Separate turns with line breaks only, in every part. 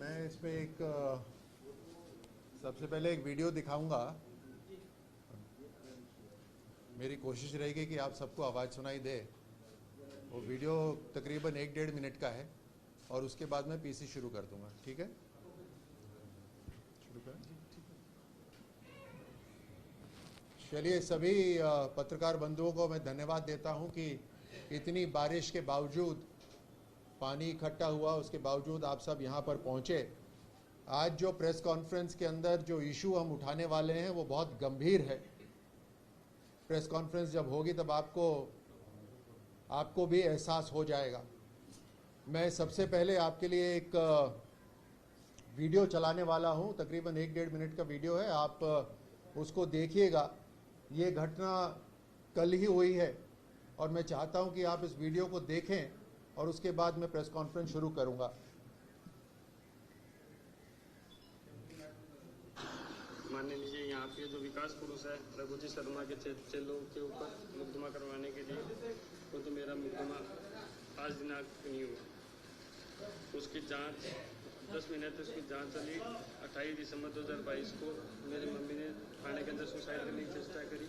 मैं इसमें एक सबसे पहले एक वीडियो दिखाऊंगा। मेरी कोशिश रहेगी कि आप सबको आवाज़ सुनाई दे। वो वीडियो तकरीबन 1-1.5 मिनट का है और उसके बाद मैं पीसी शुरू कर दूंगा। ठीक है, शुरू करें। चलिए, सभी पत्रकार बंधुओं को मैं धन्यवाद देता हूं कि इतनी बारिश के बावजूद, पानी इकट्ठा हुआ उसके बावजूद आप सब यहां पर पहुंचे। आज जो प्रेस कॉन्फ्रेंस के अंदर जो इशू हम उठाने वाले हैं वो बहुत गंभीर है। प्रेस कॉन्फ्रेंस जब होगी तब आपको भी एहसास हो जाएगा। मैं सबसे पहले आपके लिए एक वीडियो चलाने वाला हूं, तकरीबन 1-1.5 मिनट का वीडियो है। आप उसको देखिएगा। ये घटना कल ही हुई है और मैं चाहता हूं कि आप इस वीडियो को देखें और उसके बाद मैं प्रेस कॉन्फ्रेंस शुरू करूंगा।
माननीय लीजिए, यहाँ पे जो विकास पुरुष है रघुजी शर्मा के चेलों के ऊपर मुकदमा करवाने के लिए, तो मेरा मुकदमा आज दिनांक नहीं हुआ। उसकी जांच 10 महीने तक उसकी जांच चली। 28 दिसंबर 2022 को मेरी मम्मी ने थाने के अंदर सुसाइड करने की चेष्टा करी।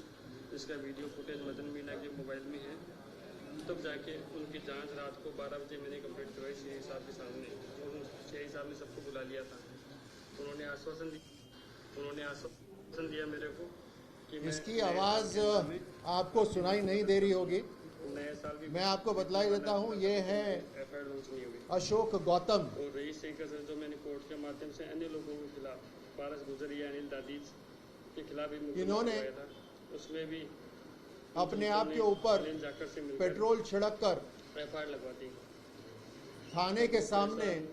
इसका वीडियो फुटेज मदन मीना के मोबाइल में है। तब जाके उनकी जांच रात को 12 बजे मैंने कंप्लीट करवाई सीआई साहब के सामने। और सीआई साहब ने सबको बुला लिया था। उन्होंने आश्वासन दिया मेरे को कि
इसकी आवाज़ आपको सुनाई नहीं दे रही होगी।
नए साल भी
मैं आपको बतलाई देता हूँ, ये है
एफआईआर लॉन्च नहीं हुई।
अशोक गौतम।
और रईस सिंह का जो मैंने कोर्ट के माध्यम से अन्य लोगों के खिलाफ पारस गुजरिया, अनिल दादीज के खिलाफ भी मुकदमा
इन्होंने
करवाया था। उसमें भी
अपने आप के ऊपर
जाकर से मिलकर
पेट्रोल छिड़क कर
एफआईआर लगवा दी।
थाने के सामने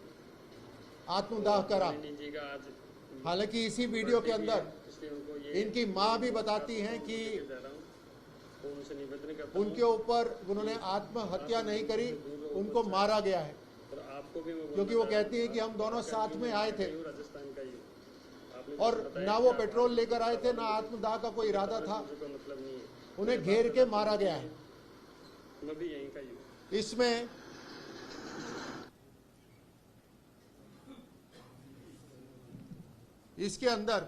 आत्मदाह करा।
जी का आज
हालांकि इसी वीडियो के अंदर
इसलिए उनको ये
इनकी मां भी बताती हैं कि
जा रहा हूँ, तो उनसे निवेदन करता हूँ
उनके ऊपर उन्होंने आत्महत्या नहीं करी, उनको मारा गया है।
और आपको भी
क्योंकि वो कहती है कि हम दोनों साथ में आए थे
राजस्थान का ही आपने
और ना वो पेट्रोल लेकर आए थे, ना आत्मदाह का कोई इरादा था।
मतलब नहीं है,
उन्हें घेर के मारा गया है।
मैं भी यहीं का ही हूँ।
इसमें इसके अंदर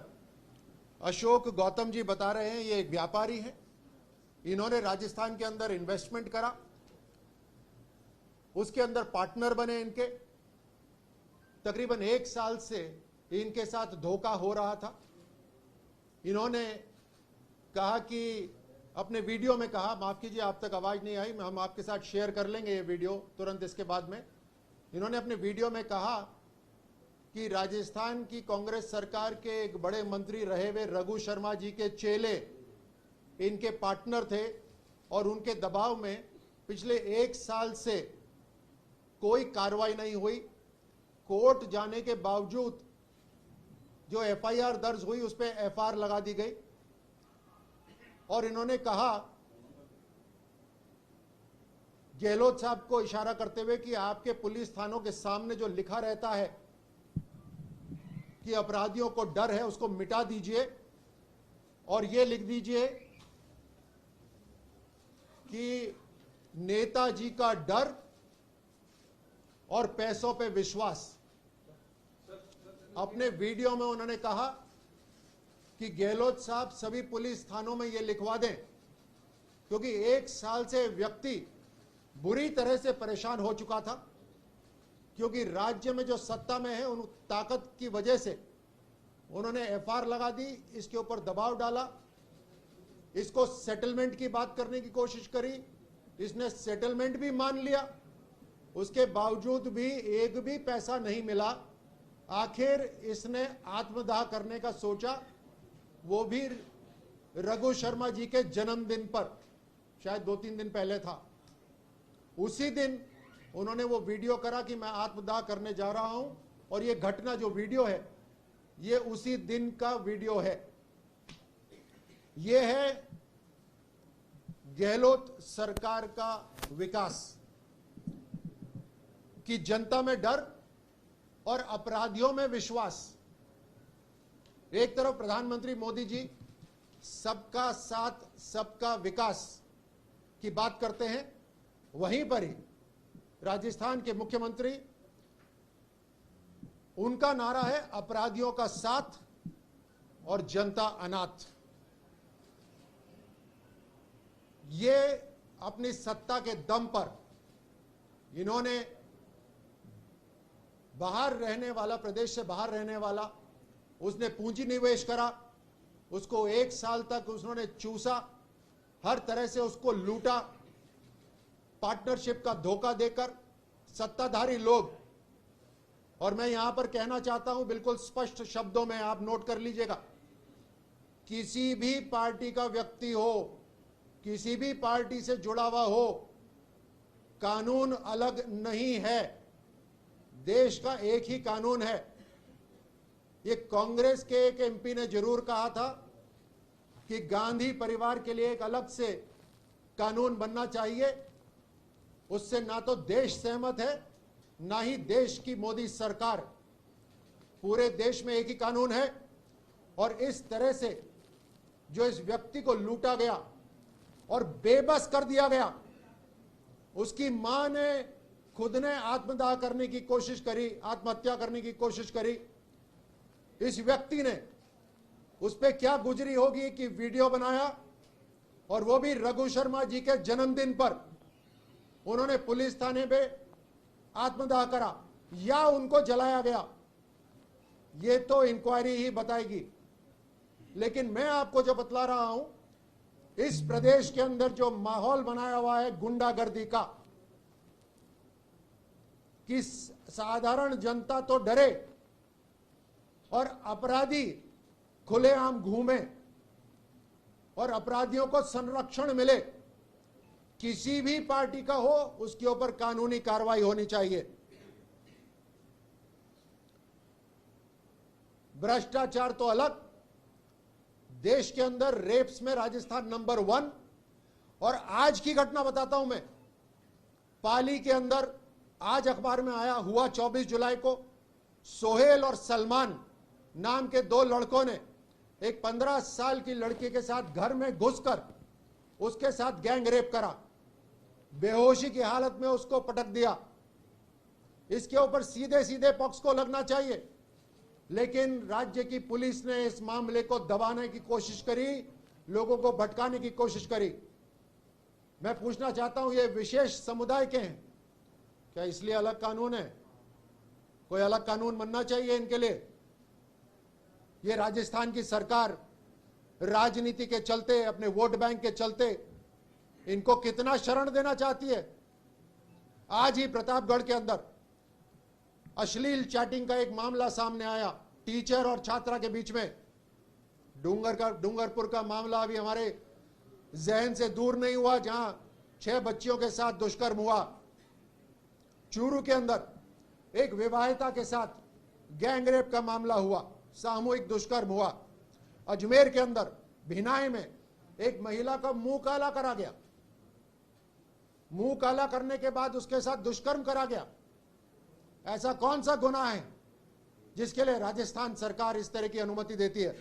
अशोक गौतम जी बता रहे हैं, ये एक व्यापारी है। इन्होंने राजस्थान के अंदर इन्वेस्टमेंट करा, उसके अंदर पार्टनर बने इनके। तकरीबन 1 साल से इनके साथ धोखा हो रहा था। इन्होंने कहा कि अपने वीडियो में कहा, माफ कीजिए आप तक आवाज नहीं आई, हम आपके साथ शेयर कर लेंगे ये वीडियो तुरंत इसके बाद में। इन्होंने अपने वीडियो में कहा कि राजस्थान की कांग्रेस सरकार के एक बड़े मंत्री रहे हुए रघु शर्मा जी के चेले इनके पार्टनर थे और उनके दबाव में पिछले 1 साल से कोई कार्रवाई नहीं हुई। कोर्ट जाने के बावजूद जो एफआईआर दर्ज हुई उस पर एफआईआर लगा दी गई। और इन्होंने कहा, गहलोत साहब को इशारा करते हुए, कि आपके पुलिस थानों के सामने जो लिखा रहता है कि अपराधियों को डर है, उसको मिटा दीजिए और ये लिख दीजिए कि नेताजी का डर और पैसों पे विश्वास। अपने वीडियो में उन्होंने कहा कि गहलोत साहब सभी पुलिस थानों में ये लिखवा दें, क्योंकि 1 साल से व्यक्ति बुरी तरह से परेशान हो चुका था। क्योंकि राज्य में जो सत्ता में है उन ताकत की वजह से उन्होंने एफआईआर लगा दी, इसके ऊपर दबाव डाला, इसको सेटलमेंट की बात करने की कोशिश करी, इसने सेटलमेंट भी मान लिया। उसके बावजूद भी एक भी पैसा नहीं मिला। आखिर इसने आत्मदाह करने का सोचा, वो भी रघु शर्मा जी के जन्मदिन पर, शायद 2-3 दिन पहले था। उसी दिन उन्होंने वो वीडियो करा कि मैं आत्मदाह करने जा रहा हूं, और ये घटना जो वीडियो है ये उसी दिन का वीडियो है। ये है गहलोत सरकार का विकास, कि जनता में डर और अपराधियों में विश्वास। एक तरफ प्रधानमंत्री मोदी जी सबका साथ सबका विकास की बात करते हैं, वहीं पर ही राजस्थान के मुख्यमंत्री उनका नारा है अपराधियों का साथ और जनता अनाथ। ये अपनी सत्ता के दम पर इन्होंने बाहर रहने वाला, प्रदेश से बाहर रहने वाला, उसने पूंजी निवेश करा, उसको 1 साल तक उन्होंने चूसा, हर तरह से उसको लूटा, पार्टनरशिप का धोखा देकर सत्ताधारी लोग। और मैं यहां पर कहना चाहता हूं बिल्कुल स्पष्ट शब्दों में, आप नोट कर लीजिएगा, किसी भी पार्टी का व्यक्ति हो, किसी भी पार्टी से जुड़ा हुआ हो, कानून अलग नहीं है, देश का एक ही कानून है। ये कांग्रेस के एक एमपी ने जरूर कहा था कि गांधी परिवार के लिए एक अलग से कानून बनना चाहिए। उससे ना तो देश सहमत है, ना ही देश की मोदी सरकार। पूरे देश में एक ही कानून है। और इस तरह से जो इस व्यक्ति को लूटा गया और बेबस कर दिया गया, उसकी मां ने खुद ने आत्मदाह करने की कोशिश करी, आत्महत्या करने की कोशिश करी। इस व्यक्ति ने उस पर क्या गुजरी होगी कि वीडियो बनाया, और वो भी रघु शर्मा जी के जन्मदिन पर उन्होंने पुलिस थाने पे आत्मदाह करा या उनको जलाया गया, ये तो इंक्वायरी ही बताएगी। लेकिन मैं आपको जो बतला रहा हूं, इस प्रदेश के अंदर जो माहौल बनाया हुआ है गुंडागर्दी का, कि साधारण जनता तो डरे और अपराधी खुलेआम घूमे और अपराधियों को संरक्षण मिले, किसी भी पार्टी का हो उसके ऊपर कानूनी कार्रवाई होनी चाहिए। भ्रष्टाचार तो अलग, देश के अंदर रेप्स में राजस्थान नंबर 1। और आज की घटना बताता हूं मैं, पाली के अंदर आज अखबार में आया हुआ 24 जुलाई को, सोहेल और सलमान नाम के 2 लड़कों ने एक 15 साल की लड़की के साथ घर में घुसकर उसके साथ गैंग रेप करा, बेहोशी की हालत में उसको पटक दिया। इसके ऊपर सीधे सीधे पॉक्सो लगना चाहिए, लेकिन राज्य की पुलिस ने इस मामले को दबाने की कोशिश करी, लोगों को भटकाने की कोशिश करी। मैं पूछना चाहता हूं, ये विशेष समुदाय के हैं क्या, इसलिए अलग कानून है? कोई अलग कानून बनना चाहिए इनके लिए? ये राजस्थान की सरकार राजनीति के चलते, अपने वोट बैंक के चलते इनको कितना शरण देना चाहती है। आज ही प्रतापगढ़ के अंदर अश्लील चैटिंग का एक मामला सामने आया, टीचर और छात्रा के बीच में। डूंगरपुर का मामला अभी हमारे जहन से दूर नहीं हुआ, जहां 6 बच्चियों के साथ दुष्कर्म हुआ। चूरू के अंदर एक विवाहिता के साथ गैंग रेप का मामला हुआ, सामूहिक दुष्कर्म हुआ। अजमेर के अंदर भिनाई में एक महिला का मुंह काला करा गया, मुंह काला करने के बाद उसके साथ दुष्कर्म करा गया। ऐसा कौन सा गुनाह है जिसके लिए राजस्थान सरकार इस तरह की अनुमति देती है?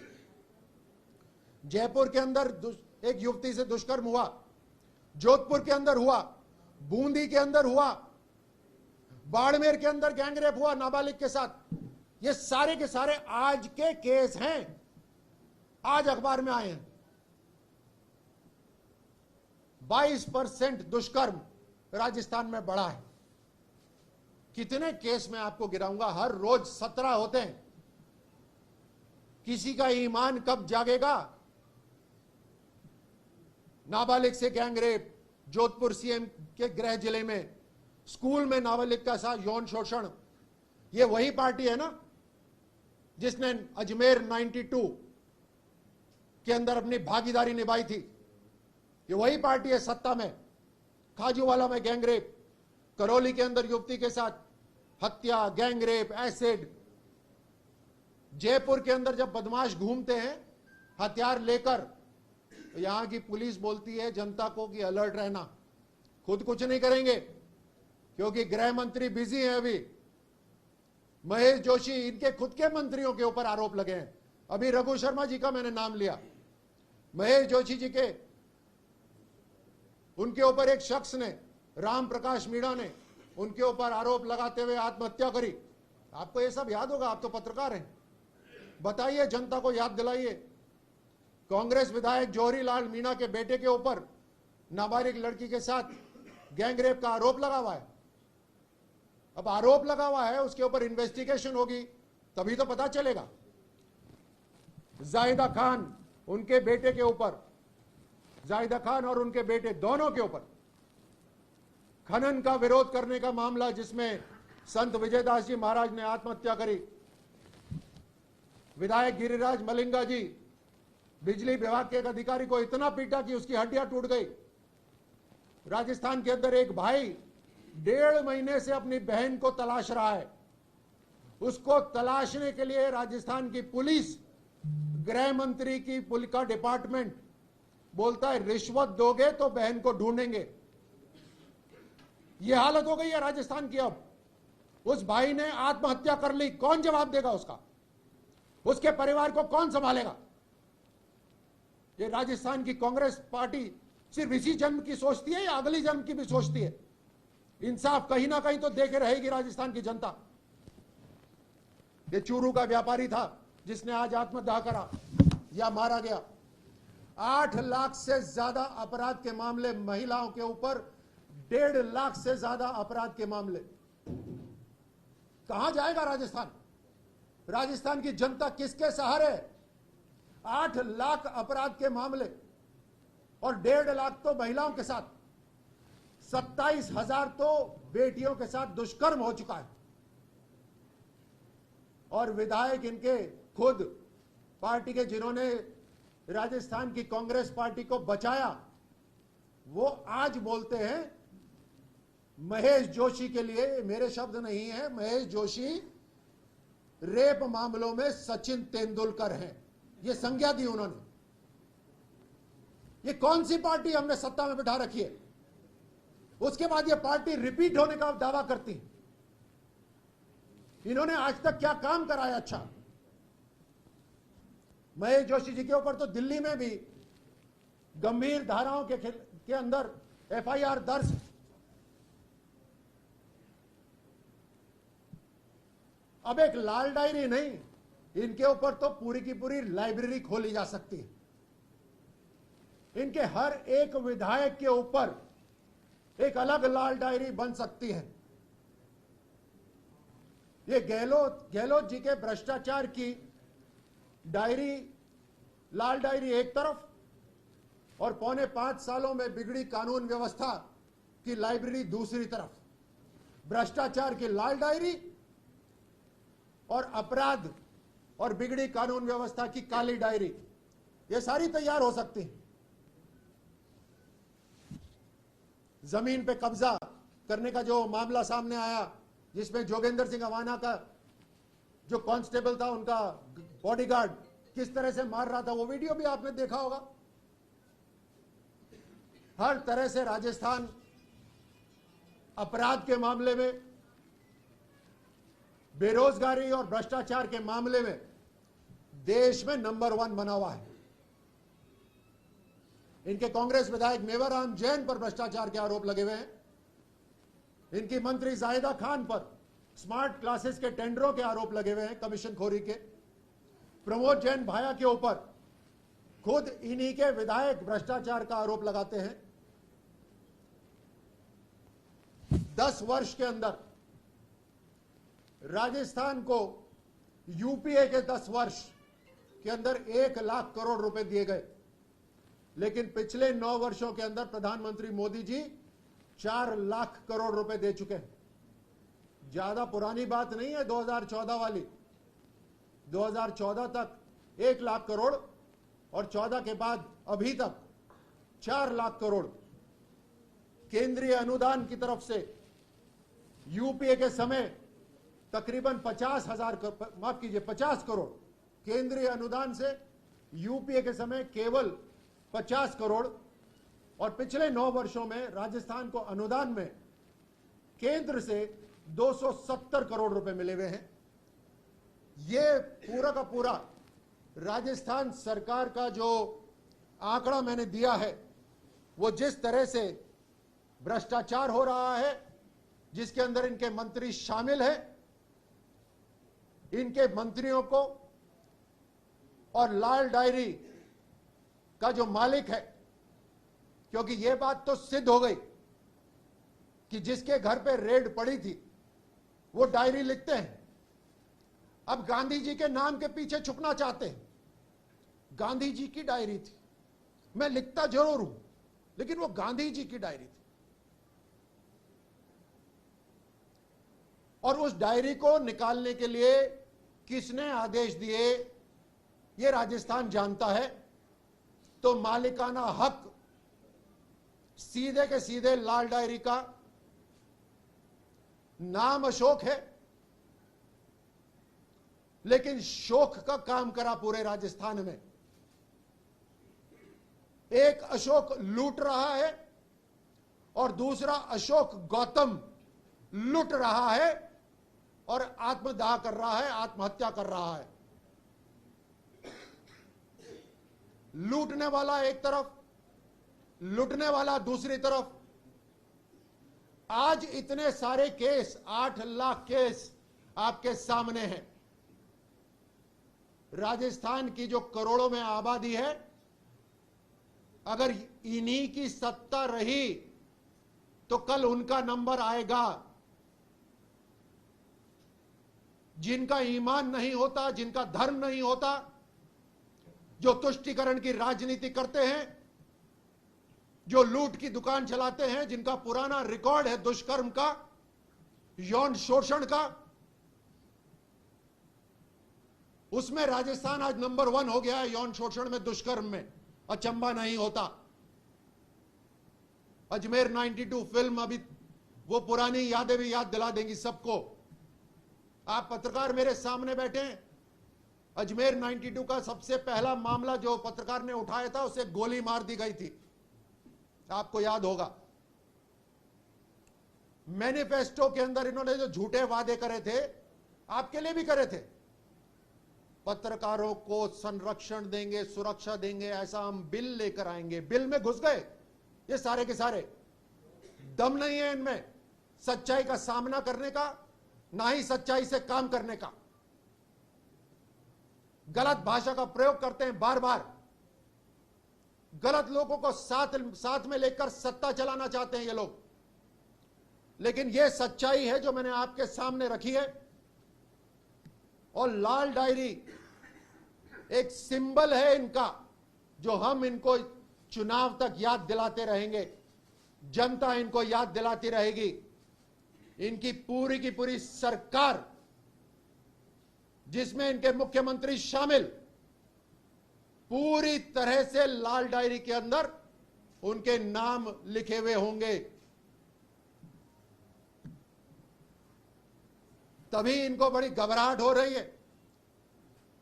जयपुर के अंदर एक युवती से दुष्कर्म हुआ, जोधपुर के अंदर हुआ, बूंदी के अंदर हुआ, बाड़मेर के अंदर गैंग रेप हुआ नाबालिग के साथ। ये सारे के सारे आज के केस हैं, आज अखबार में आए हैं। 22% दुष्कर्म राजस्थान में बढ़ा है। कितने केस में आपको गिराऊंगा, हर रोज 17 होते हैं। किसी का ईमान कब जागेगा? नाबालिग से गैंग रेप, जोधपुर सीएम के गृह जिले में, स्कूल में नाबालिग का साथ यौन शोषण। ये वही पार्टी है ना जिसने अजमेर 92 के अंदर अपनी भागीदारी निभाई थी। ये वही पार्टी है सत्ता में। खाजूवाला में गैंग रेप, करौली के अंदर युवती के साथ हत्या, गैंग रेप, एसिड। जयपुर के अंदर जब बदमाश घूमते हैं हथियार लेकर, तो यहां की पुलिस बोलती है जनता को कि अलर्ट रहना, खुद कुछ नहीं करेंगे क्योंकि गृह मंत्री बिजी हैं। अभी महेश जोशी, इनके खुद के मंत्रियों के ऊपर आरोप लगे हैं। अभी रघु शर्मा जी का मैंने नाम लिया, महेश जोशी जी के, उनके ऊपर एक शख्स ने, राम प्रकाश मीणा ने, उनके ऊपर आरोप लगाते हुए आत्महत्या करी। आपको ये सब याद होगा, आप तो पत्रकार हैं, बताइए, जनता को याद दिलाइए। कांग्रेस विधायक जौहरीलाल मीणा के बेटे के ऊपर नाबालिग लड़की के साथ गैंगरेप का आरोप लगा हुआ है। अब आरोप लगा हुआ है, उसके ऊपर इन्वेस्टिगेशन होगी, तभी तो पता चलेगा। जाहिदा खान, उनके बेटे के ऊपर, जाहिदा खान और उनके बेटे दोनों के ऊपर खनन का विरोध करने का मामला, जिसमें संत विजयदास जी महाराज ने आत्महत्या करी। विधायक गिरिराज मलिंगा जी बिजली विभाग के एक अधिकारी को इतना पीटा कि उसकी हड्डियां टूट गई। राजस्थान के अंदर एक भाई 1.5 महीने से अपनी बहन को तलाश रहा है। उसको तलाशने के लिए राजस्थान की पुलिस, गृह मंत्री की पुलिस का डिपार्टमेंट बोलता है रिश्वत दोगे तो बहन को ढूंढेंगे। यह हालत हो गई है राजस्थान की। अब उस भाई ने आत्महत्या कर ली, कौन जवाब देगा उसका? उसके परिवार को कौन संभालेगा? ये राजस्थान की कांग्रेस पार्टी सिर्फ इसी जन्म की सोचती है या अगली जन्म की भी सोचती है? इंसाफ कहीं ना कहीं तो देखे रहेगी राजस्थान की जनता। ये चूरू का व्यापारी था जिसने आज आत्मदाह करा या मारा गया। 8 लाख से ज्यादा अपराध के मामले, महिलाओं के ऊपर 1.5 लाख से ज्यादा अपराध के मामले। कहां जाएगा राजस्थान? राजस्थान की जनता किसके सहारे? 8 लाख अपराध के मामले और 1.5 लाख तो महिलाओं के साथ, 27,000 तो बेटियों के साथ दुष्कर्म हो चुका है। और विधायक इनके खुद पार्टी के, जिन्होंने राजस्थान की कांग्रेस पार्टी को बचाया, वो आज बोलते हैं महेश जोशी के लिए, मेरे शब्द नहीं है, महेश जोशी रेप मामलों में सचिन तेंदुलकर हैं। ये संज्ञा दी उन्होंने। ये कौन सी पार्टी हमने सत्ता में बिठा रखी है? उसके बाद ये पार्टी रिपीट होने का दावा करती है। इन्होंने आज तक क्या काम कराया? अच्छा, महेश जोशी जी के ऊपर तो दिल्ली में भी गंभीर धाराओं के अंदर एफआईआर दर्ज है। अब एक लाल डायरी नहीं, इनके ऊपर तो पूरी की पूरी लाइब्रेरी खोली जा सकती है। इनके हर एक विधायक के ऊपर एक अलग लाल डायरी बन सकती है। ये गहलोत जी के भ्रष्टाचार की डायरी, लाल डायरी एक तरफ, और 4.25 सालों में बिगड़ी कानून व्यवस्था की लाइब्रेरी दूसरी तरफ। भ्रष्टाचार की लाल डायरी और अपराध और बिगड़ी कानून व्यवस्था की काली डायरी, ये सारी तैयार हो सकती है। जमीन पे कब्जा करने का जो मामला सामने आया, जिसमें जोगेंद्र सिंह अवाना का जो कांस्टेबल था, उनका बॉडीगार्ड किस तरह से मार रहा था, वो वीडियो भी आपने देखा होगा। हर तरह से राजस्थान अपराध के मामले में, बेरोजगारी और भ्रष्टाचार के मामले में देश में नंबर 1 बना हुआ है। इनके कांग्रेस विधायक मेवाराम जैन पर भ्रष्टाचार के आरोप लगे हुए हैं। इनकी मंत्री जाहिदा खान पर स्मार्ट क्लासेस के टेंडरों के आरोप लगे हुए हैं, कमीशन खोरी के। प्रमोद जैन भाया के ऊपर खुद इन्हीं के विधायक भ्रष्टाचार का आरोप लगाते हैं। 10 वर्ष के अंदर राजस्थान को यूपीए के 10 वर्ष के अंदर 1 लाख करोड़ रुपए दिए गए, लेकिन पिछले 9 वर्षों के अंदर प्रधानमंत्री मोदी जी 4 लाख करोड़ रुपए दे चुके हैं। ज्यादा पुरानी बात नहीं है 2014 वाली। 2014 तक 1 लाख करोड़ और 14 के बाद अभी तक 4 लाख करोड़ केंद्रीय अनुदान की तरफ से। यूपीए के समय तकरीबन 50 करोड़ केंद्रीय अनुदान से, यूपीए के समय केवल 50 करोड़। और पिछले 9 वर्षों में राजस्थान को अनुदान में केंद्र से 270 करोड़ रुपए मिले हुए हैं। ये पूरा का पूरा राजस्थान सरकार का जो आंकड़ा मैंने दिया है, वो जिस तरह से भ्रष्टाचार हो रहा है, जिसके अंदर इनके मंत्री शामिल हैं, इनके मंत्रियों को और लाल डायरी का जो मालिक है, क्योंकि यह बात तो सिद्ध हो गई कि जिसके घर पे रेड पड़ी थी वो डायरी लिखते हैं। अब गांधी जी के नाम के पीछे छुपना चाहते हैं। गांधी जी की डायरी थी, मैं लिखता जरूर हूं, लेकिन वो गांधी जी की डायरी थी। और उस डायरी को निकालने के लिए किसने आदेश दिए, ये राजस्थान जानता है। तो मालिकाना हक सीधे के सीधे लाल डायरी का नाम अशोक है, लेकिन शोक का काम करा पूरे राजस्थान में। एक अशोक लूट रहा है और दूसरा अशोक गौतम लूट रहा है और आत्मदाह कर रहा है, आत्महत्या कर रहा है। लूटने वाला एक तरफ, लूटने वाला दूसरी तरफ। आज इतने सारे केस, 8 लाख केस आपके सामने हैं। राजस्थान की जो करोड़ों में आबादी है, अगर इन्हीं की सत्ता रही तो कल उनका नंबर आएगा। जिनका ईमान नहीं होता, जिनका धर्म नहीं होता, जो तुष्टीकरण की राजनीति करते हैं, जो लूट की दुकान चलाते हैं, जिनका पुराना रिकॉर्ड है दुष्कर्म का, यौन शोषण का, उसमें राजस्थान आज नंबर 1 हो गया है। यौन शोषण में, दुष्कर्म में अचंबा नहीं होता। अजमेर 92 फिल्म, अभी वो पुरानी यादें भी याद दिला देंगी सबको। आप पत्रकार मेरे सामने बैठे हैं। अजमेर 92 का सबसे पहला मामला जो पत्रकार ने उठाया था, उसे गोली मार दी गई थी, आपको याद होगा। मैनिफेस्टो के अंदर इन्होंने जो झूठे वादे करे थे, आपके लिए भी करे थे। पत्रकारों को संरक्षण देंगे, सुरक्षा देंगे, ऐसा हम बिल लेकर आएंगे। बिल में घुस गए ये सारे के सारे। दम नहीं है इनमें सच्चाई का सामना करने का, ना ही सच्चाई से काम करने का। गलत भाषा का प्रयोग करते हैं बार बार। गलत लोगों को साथ में लेकर सत्ता चलाना चाहते हैं ये लोग। लेकिन ये सच्चाई है जो मैंने आपके सामने रखी है। और लाल डायरी एक सिंबल है इनका, जो हम इनको चुनाव तक याद दिलाते रहेंगे। जनता इनको याद दिलाती रहेगी। इनकी पूरी की पूरी सरकार, जिसमें इनके मुख्यमंत्री शामिल, पूरी तरह से लाल डायरी के अंदर उनके नाम लिखे हुए होंगे। तभी इनको बड़ी घबराहट हो रही है।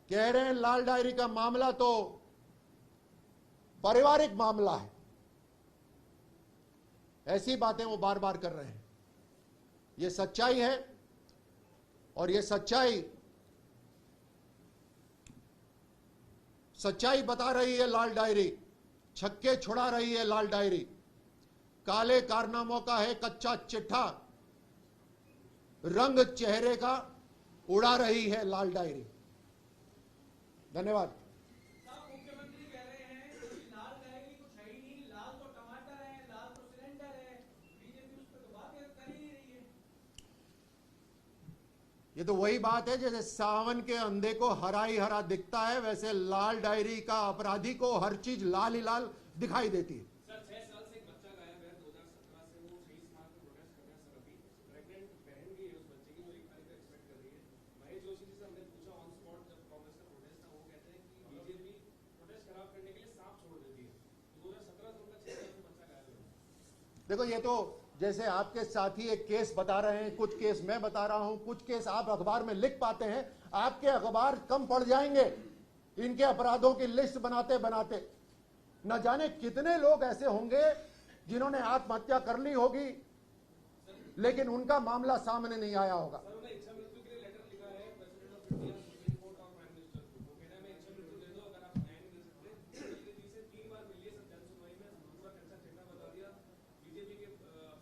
कह रहे हैं लाल डायरी का मामला तो पारिवारिक मामला है। ऐसी बातें वो बार बार कर रहे हैं। ये सच्चाई है और ये सच्चाई बता रही है लाल डायरी। छक्के छुड़ा रही है लाल डायरी। काले कारनामों का है कच्चा चिट्ठा, रंग चेहरे का उड़ा रही है लाल डायरी। धन्यवाद।
मुख्यमंत्री कह रहे हैं कि लाल डायरी कुछ है ही नहीं, लाल तो टमाटर है, लाल तो सिलेंडर है। बीजेपी उस पर तो बात कर ही नहीं रही है।
ये तो वही बात है, जैसे सावन के अंधे को हरा ही हरा दिखता है, वैसे लाल डायरी का अपराधी को हर चीज लाल ही लाल दिखाई देती है।
सर 6 साल से एक बच्चा गायब है। 2017 से वो शहीद स्मारक पे प्रोटेस्ट कर रहे हैं। सर अभी प्रेग्नेंट बहन भी है उस बच्चे की, जो 1 तारीख का एक्सपेक्ट कर रही है। महेश जोशी जी से हमने पूछा ऑन स्पॉट, जब कांग्रेस का प्रोटेस्ट था, वो कहते हैं कि बीजेपी प्रोटेस्ट खराब करने के लिए सांप छोड़ देती है। 2017 से उनका 6 साल से बच्चा गायब है।
देखो, ये तो जैसे आपके साथी एक केस बता रहे हैं, कुछ केस मैं बता रहा हूं, कुछ केस आप अखबार में लिख पाते हैं। आपके अखबार कम पड़ जाएंगे इनके अपराधों की लिस्ट बनाते बनाते। न जाने कितने लोग ऐसे होंगे जिन्होंने आत्महत्या कर ली होगी, लेकिन उनका मामला सामने नहीं आया होगा।
सर उन्होंने इच्छा मृत्यु के लिए लेटर लिखा है president of India, supreme court और प्राइम मिनिस्टर को। वो कह रहे हैं मैं इच्छा मृत्यु दे दो, अगर आप न्याय नहीं दे सकते। बीजेपी से 3 बार मिली है। सब जन सुनवाई में पूरा कैसा चिट्ठा बता दिया। बीजेपी के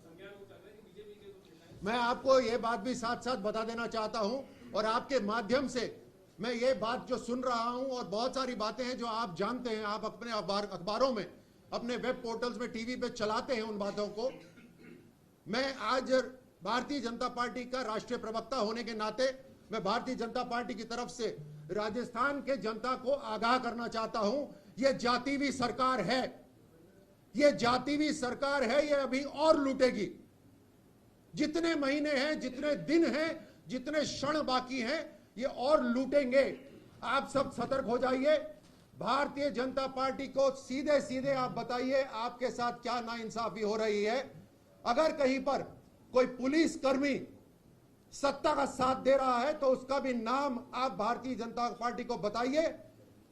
संज्ञान को चल रहे हैं कि बीजेपी के कुछ।
मैं आपको यह बात भी साथ साथ बता देना चाहता हूं और आपके माध्यम से मैं ये बात जो सुन रहा हूं और बहुत सारी बातें हैं जो आप जानते हैं, आप अपने अखबारों में, अपने वेब पोर्टल्स में, टीवी पे चलाते हैं उन बातों को। मैं आज भारतीय जनता पार्टी का राष्ट्रीय प्रवक्ता होने के नाते मैं भारतीय जनता पार्टी की तरफ से राजस्थान के जनता को आगाह करना चाहता हूं, यह जातिवी सरकार है, यह जातिवी सरकार है, यह अभी और लूटेगी। जितने महीने हैं, जितने दिन हैं, जितने क्षण बाकी हैं, ये और लूटेंगे। आप सब सतर्क हो जाइए। भारतीय जनता पार्टी को सीधे सीधे आप बताइए आपके साथ क्या नाइंसाफी हो रही है। अगर कहीं पर कोई पुलिस कर्मी सत्ता का साथ दे रहा है तो उसका भी नाम आप भारतीय जनता पार्टी को बताइए,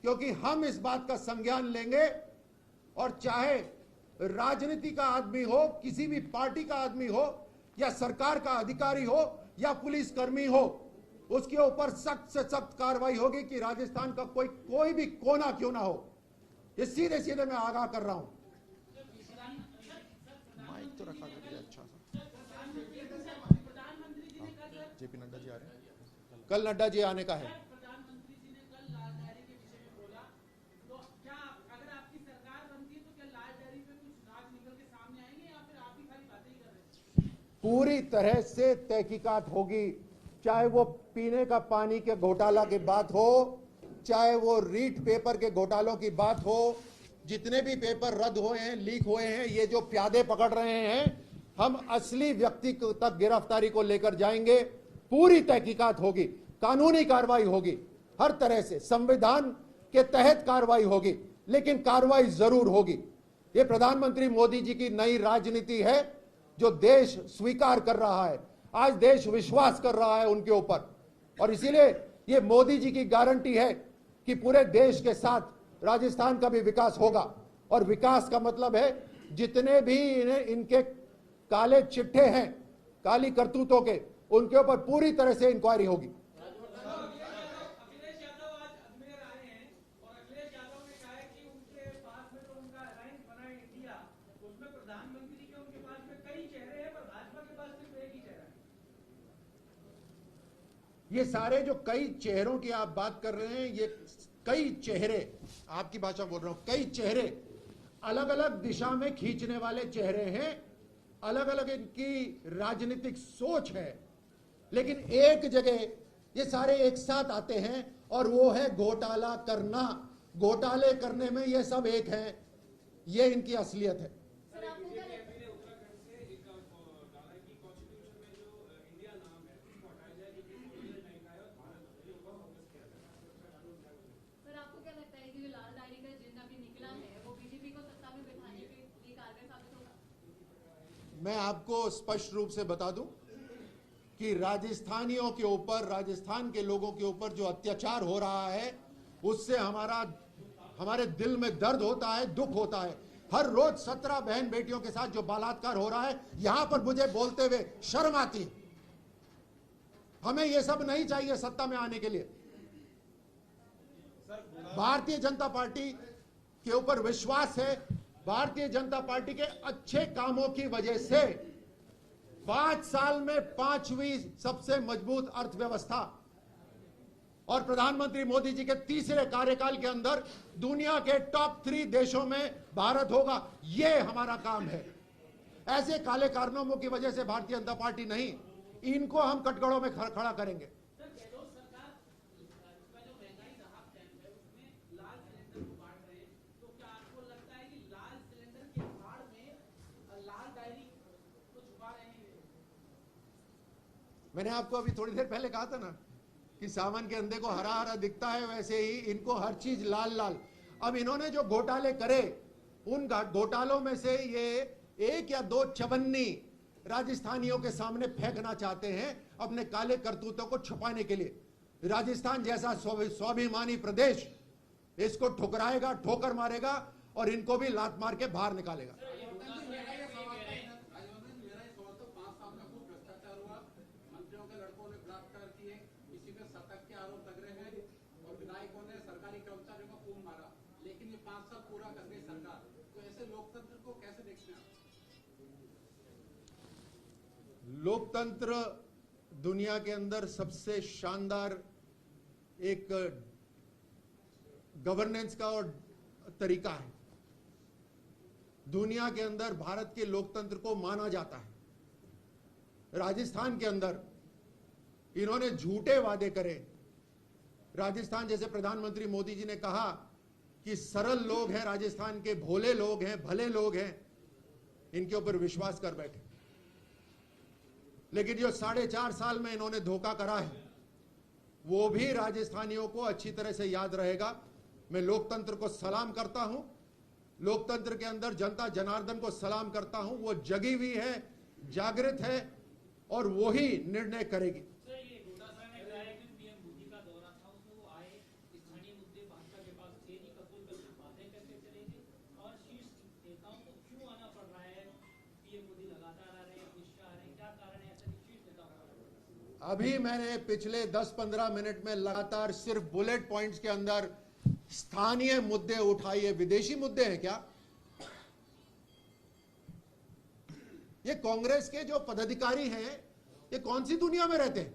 क्योंकि हम इस बात का संज्ञान लेंगे। और चाहे राजनीति का आदमी हो, किसी भी पार्टी का आदमी हो, या सरकार का अधिकारी हो, या पुलिस कर्मी हो, उसके ऊपर सख्त से सख्त कार्रवाई होगी कि राजस्थान का कोई भी कोना क्यों ना हो। ये सीधे सीधे मैं आगाह कर रहा हूं। माइक तो रखा करिए अच्छा सा। जेपी नड्डा जी आ रहे हैं, कल नड्डा जी आने का है।
प्रधानमंत्री जी ने कल लाल डायरी के विषय में बोला, तो क्या अगर आपकी सरकार बनती है तो क्या लाल डायरी पे कुछ राज निकल के सामने आएंगे या फिर आप ही खाली बातें ही कर रहे हैं?
पूरी तरह से तहकीकात होगी, चाहे वो पीने का पानी के घोटाला की बात हो, चाहे वो रीट पेपर के घोटालों की बात हो। जितने भी पेपर रद्द हुए हैं, लीक हुए हैं, ये जो प्यादे पकड़ रहे हैं, हम असली व्यक्ति तक गिरफ्तारी को लेकर जाएंगे। पूरी तहकीकात होगी, कानूनी कार्रवाई होगी, हर तरह से संविधान के तहत कार्रवाई होगी, लेकिन कार्रवाई जरूर होगी। ये प्रधानमंत्री मोदी जी की नई राजनीति है जो देश स्वीकार कर रहा है। आज देश विश्वास कर रहा है उनके ऊपर, और इसीलिए ये मोदी जी की गारंटी है कि पूरे देश के साथ राजस्थान का भी विकास होगा। और विकास का मतलब है जितने भी इनके काले चिट्ठे हैं, काली करतूतों के, उनके ऊपर पूरी तरह से इंक्वायरी होगी।
अखिलेश यादव आज अजमेर आए हैं और अखिलेश यादव ने कहा है कि उनके पास में जो उनका अलायंस बना है इंडिया, उसमें प्रधानमंत्री के उनके पास में कई चेहरे हैं, पर भाजपा के पास सिर्फ एक ही चेहरा है।
ये सारे जो कई चेहरों की आप बात कर रहे हैं, ये कई चेहरे, आपकी भाषा बोल रहा हूं, कई चेहरे अलग अलग दिशा में खींचने वाले चेहरे हैं, अलग अलग इनकी राजनीतिक सोच है, लेकिन एक जगह ये सारे एक साथ आते हैं और वो है घोटाला करना। घोटाले करने में ये सब एक है, ये इनकी असलियत है। मैं आपको स्पष्ट रूप से बता दूं कि राजस्थानियों के ऊपर, राजस्थान के लोगों के ऊपर जो अत्याचार हो रहा है, उससे हमारे दिल में दर्द होता है, दुख होता है। हर रोज 17 बहन बेटियों के साथ जो बलात्कार हो रहा है, यहां पर मुझे बोलते हुए शर्म आती है। हमें यह सब नहीं चाहिए सत्ता में आने के लिए। भारतीय जनता पार्टी के ऊपर विश्वास है। भारतीय जनता पार्टी के अच्छे कामों की वजह से 5 साल में 5वीं सबसे मजबूत अर्थव्यवस्था, और प्रधानमंत्री मोदी जी के तीसरे कार्यकाल के अंदर दुनिया के टॉप 3 देशों में भारत होगा। यह हमारा काम है। ऐसे काले कारनामों की वजह से भारतीय जनता पार्टी नहीं, इनको हम कटघड़ों में खड़ा करेंगे। मैंने आपको अभी थोड़ी देर पहले कहा था ना कि सावन के अंधे को हरा हरा दिखता है, वैसे ही इनको हर चीज लाल लाल। अब इन्होंने जो घोटाले करे, उन घोटालों में से ये 1 या 2 चवन्नी राजस्थानियों के सामने फेंकना चाहते हैं अपने काले करतूतों को छुपाने के लिए। राजस्थान जैसा स्वाभिमानी प्रदेश इसको ठुकराएगा, ठोकर मारेगा और इनको भी लात मार के बाहर निकालेगा। लोकतंत्र दुनिया के अंदर सबसे शानदार एक गवर्नेंस का और तरीका है। दुनिया के अंदर भारत के लोकतंत्र को माना जाता है। राजस्थान के अंदर इन्होंने झूठे वादे करे। राजस्थान जैसे प्रधानमंत्री मोदी जी ने कहा कि सरल लोग हैं, राजस्थान के भोले लोग हैं, भले लोग हैं, इनके ऊपर विश्वास कर बैठे। लेकिन जो 4.5 साल में इन्होंने धोखा करा है वो भी राजस्थानियों को अच्छी तरह से याद रहेगा। मैं लोकतंत्र को सलाम करता हूं, लोकतंत्र के अंदर जनता जनार्दन को सलाम करता हूं। वो जगी हुई है, जागृत है और वो ही निर्णय करेगी।
सर, ये डोटासरा ने कहा है कि पीएम मोदी का दौरा था, उसमें वो आए, स्थानीय मुद्दे भाजपा के पास थे नहीं, कपूर करके बातें करके चले गए और शीर्ष नेताओं को क्यों आना पड़ रहा है? पीएम मोदी लगातार आ रहे हैं, अमित शाह आ रहे हैं, क्या कारण है ऐसा कि शीर्ष नेताओं का?
अभी मैंने पिछले 10-15 मिनट में लगातार सिर्फ बुलेट पॉइंट्स के अंदर स्थानीय मुद्दे उठाए। ये विदेशी मुद्दे हैं क्या? ये कांग्रेस के जो पदाधिकारी हैं ये कौन सी दुनिया में रहते हैं?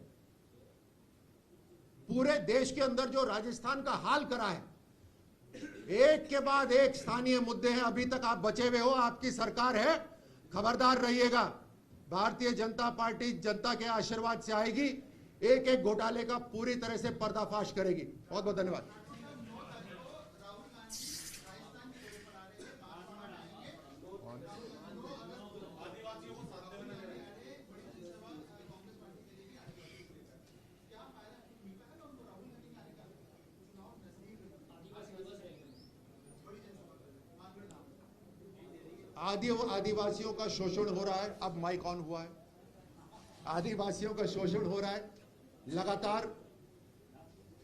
पूरे देश के अंदर जो राजस्थान का हाल करा है, एक के बाद एक स्थानीय मुद्दे हैं। अभी तक आप बचे हुए हो, आपकी सरकार है, खबरदार रहिएगा। भारतीय जनता पार्टी जनता के आशीर्वाद से आएगी, एक एक घोटाले का पूरी तरह से पर्दाफाश करेगी। बहुत बहुत धन्यवाद। आदिवासियों का शोषण हो रहा है। अब माइक ऑन हुआ है। आदिवासियों का शोषण हो रहा है लगातार।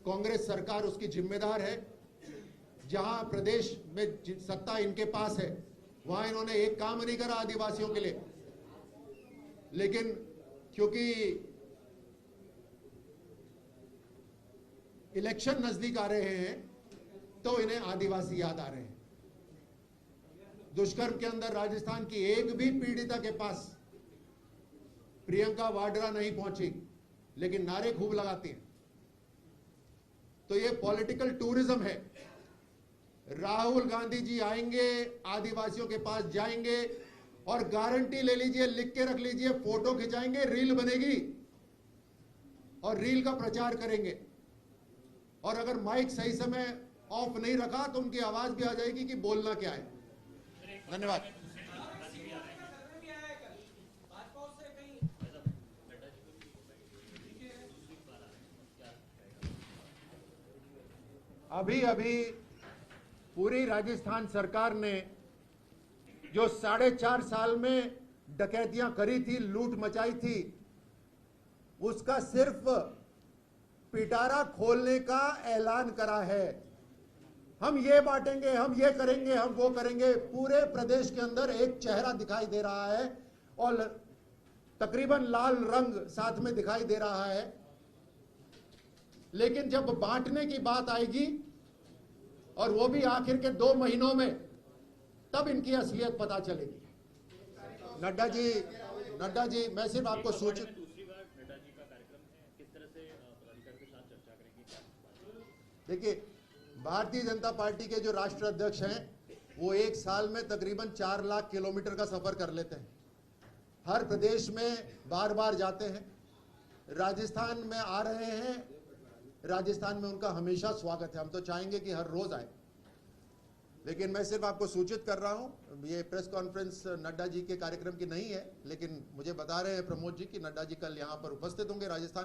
कांग्रेस सरकार उसकी जिम्मेदार है। जहां प्रदेश में सत्ता इनके पास है वहां इन्होंने एक काम नहीं करा आदिवासियों के लिए। लेकिन क्योंकि इलेक्शन नजदीक आ रहे हैं तो इन्हें आदिवासी याद आ रहे हैं। दुष्कर्म के अंदर राजस्थान की एक भी पीड़िता के पास प्रियंका वाड्रा नहीं पहुंची, लेकिन नारे खूब लगाती हैं। तो ये पॉलिटिकल टूरिज्म है। राहुल गांधी जी आएंगे, आदिवासियों के पास जाएंगे और गारंटी ले लीजिए, लिख के रख लीजिए, फोटो खिंचाएंगे, रील बनेगी और रील का प्रचार करेंगे। और अगर माइक सही समय ऑफ नहीं रखा तो उनकी आवाज भी आ जाएगी कि बोलना क्या है। धन्यवाद। अभी अभी पूरी राजस्थान सरकार ने जो 4.5 साल में डकैतियां करी थी, लूट मचाई थी, उसका सिर्फ पिटारा खोलने का ऐलान करा है। हम ये बांटेंगे, हम ये करेंगे, हम वो करेंगे। पूरे प्रदेश के अंदर एक चेहरा दिखाई दे रहा है और तकरीबन लाल रंग साथ में दिखाई दे रहा है। लेकिन जब बांटने की बात आएगी और वो भी आखिर के 2 महीनों में, तब इनकी असलियत पता चलेगी। नड्डा जी, मैं सिर्फ आपको सूचित,
दूसरी बार नड्डा जी का कार्यक्रम है, किस तरह से पदाधिकारियों के साथ चर्चा करेंगे?
देखिए, भारतीय जनता पार्टी के जो राष्ट्र अध्यक्ष हैं वो एक साल में तकरीबन 4 लाख किलोमीटर का सफर कर लेते हैं। हर प्रदेश में बार बार जाते हैं। राजस्थान में आ रहे हैं, राजस्थान में उनका हमेशा स्वागत है। हम तो चाहेंगे कि हर रोज आए। लेकिन मैं सिर्फ आपको सूचित कर रहा हूं, ये प्रेस कॉन्फ्रेंस नड्डा जी के कार्यक्रम की नहीं है, लेकिन मुझे बता रहे हैं प्रमोद जी कि नड्डा जी कल यहां पर उपस्थित होंगे राजस्थान।